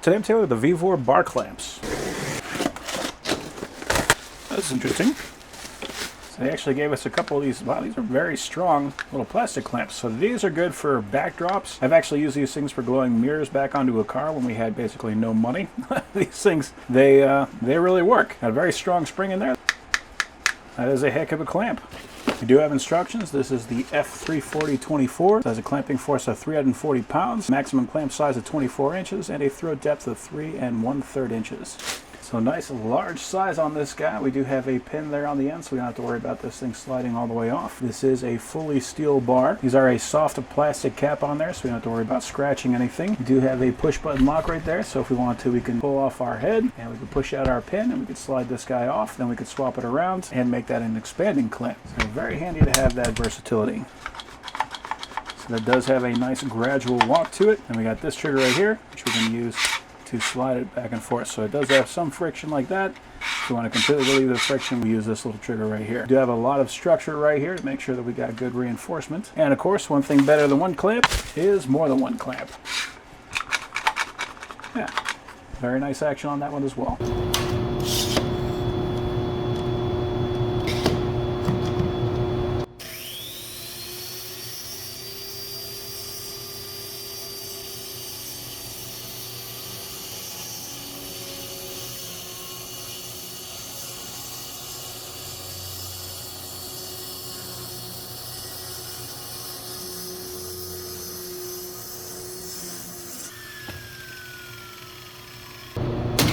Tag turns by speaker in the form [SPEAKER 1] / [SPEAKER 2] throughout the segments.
[SPEAKER 1] Today I'm taking the VEVOR bar clamps. That's interesting. So they actually gave us a couple of these. Wow, these are very strong little plastic clamps. So these are good for backdrops. I've actually used these things for gluing mirrors back onto a car when we had basically no money. These things, they really work. Got a very strong spring in there. That is a heck of a clamp. We do have instructions. This is the F340-24. It has a clamping force of 340 pounds, maximum clamp size of 24 inches, and a throat depth of 3 1/3 inches. So nice large size on this guy. We do have a pin there on the end, so we don't have to worry about this thing sliding all the way off. This is a fully steel bar. These are a soft plastic cap on there, so we don't have to worry about scratching anything. We do have a push button lock right there, so if we want to, we can pull off our head, and we can push out our pin, and we can slide this guy off. Then we can swap it around and make that an expanding clamp. So very handy to have that versatility. So that does have a nice gradual walk to it. And we got this trigger right here, which we can use to slide it back and forth. So it does have some friction like that. If you want to completely relieve the friction, we use this little trigger right here. We do have a lot of structure right here to make sure that we got good reinforcement. And of course, one thing better than one clamp is more than one clamp. Yeah, very nice action on that one as well.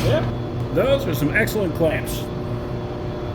[SPEAKER 1] Yep, those are some excellent clamps.